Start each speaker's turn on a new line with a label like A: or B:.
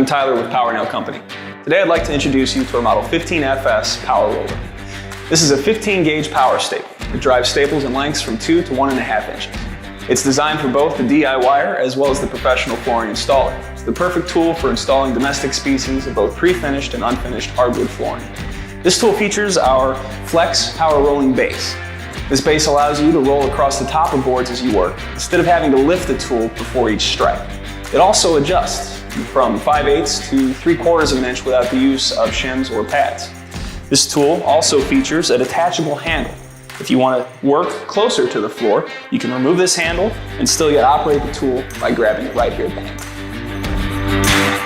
A: I'm Tyler with Powernail Company. Today I'd like to introduce you to our Model 15FS Power Roller. This is a 15 gauge power staple. It drives staples in lengths from 2 to 1.5 inches. It's designed for both the DIYer as well as the professional flooring installer. It's the perfect tool for installing domestic species of both pre-finished and unfinished hardwood flooring. This tool features our Flex Power Rolling Base. This base allows you to roll across the top of boards as you work, instead of having to lift the tool before each strike. It also adjusts from 5/8 to 3/4 of an inch without the use of shims or pads. This tool also features a detachable handle. If you want to work closer to the floor, you can remove this handle and still yet operate the tool by grabbing it right here at the handle.